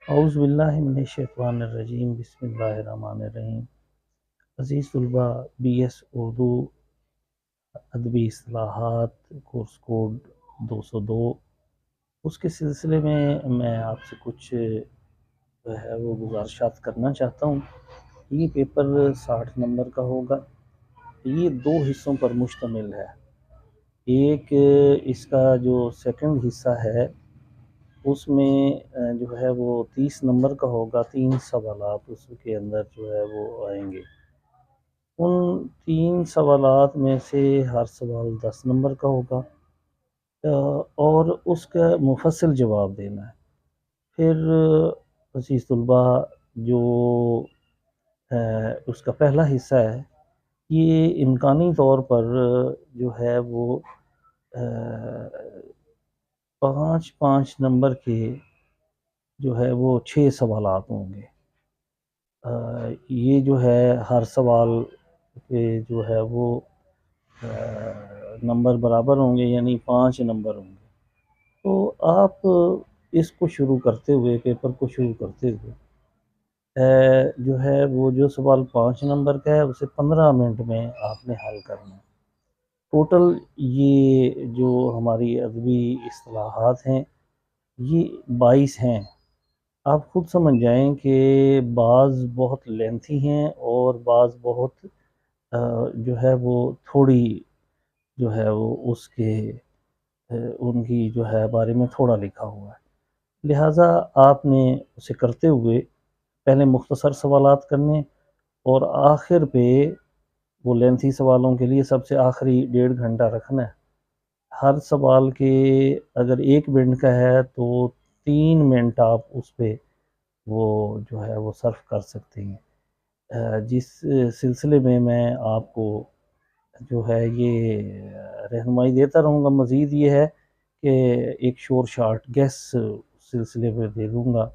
اعوذ باللہ من الشیطان الرجیم، بسم اللہ الرحمن الرحیم۔ عزیز طلبہ، بی ایس اردو ادبی اصطلاحات کورس کوڈ 202، اس کے سلسلے میں آپ سے کچھ جو ہے وہ گزارشات کرنا چاہتا ہوں۔ یہ پیپر 60 نمبر کا ہوگا۔ یہ 2 حصوں پر مشتمل ہے۔ ایک اس کا جو سیکنڈ حصہ ہے اس میں جو ہے وہ 30 نمبر کا ہوگا۔ 3 سوالات اس کے اندر جو ہے وہ آئیں گے۔ ان 3 سوالات میں سے ہر سوال 10 نمبر کا ہوگا اور اس کا مفصل جواب دینا ہے۔ پھر عزیز طلبہ، جو اس کا پہلا حصہ ہے، یہ امکانی طور پر جو ہے وہ 5 نمبر کے جو ہے وہ 6 سوالات ہوں گے۔ یہ جو ہے ہر سوال کے جو ہے وہ نمبر برابر ہوں گے، یعنی 5 نمبر ہوں گے۔ تو آپ اس کو شروع کرتے ہوئے، پیپر کو شروع کرتے ہوئے جو ہے وہ جو سوال 5 نمبر کا ہے اسے 15 منٹ میں آپ نے حل کرنا ہے۔ ٹوٹل یہ جو ہماری ادبی اصطلاحات ہیں یہ 22 ہیں۔ آپ خود سمجھ جائیں کہ بعض بہت لینتھی ہیں اور بعض بہت جو ہے وہ تھوڑی جو ہے وہ اس کے ان کی جو ہے بارے میں تھوڑا لکھا ہوا ہے، لہٰذا آپ نے اسے کرتے ہوئے پہلے مختصر سوالات کرنے اور آخر پہ وہ لینتھی سوالوں کے لیے سب سے آخری 1.5 گھنٹہ رکھنا ہے۔ ہر سوال کے اگر 1 منٹ کا ہے تو 3 منٹ آپ اس پہ وہ جو ہے وہ صرف کر سکتے ہیں۔ جس سلسلے میں آپ کو جو ہے یہ رہنمائی دیتا رہوں گا۔ مزید یہ ہے کہ ایک شور شارٹ گیس سلسلے میں دے دوں گا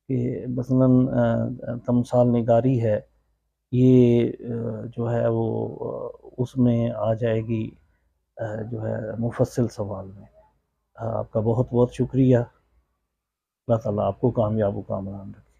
کہ مثلاً تمثال نگاری ہے، یہ جو ہے وہ اس میں آ جائے گی جو ہے مفصل سوال میں۔ آپ کا بہت بہت شکریہ۔ اللہ تعالیٰ آپ کو کامیاب و کامران رکھے۔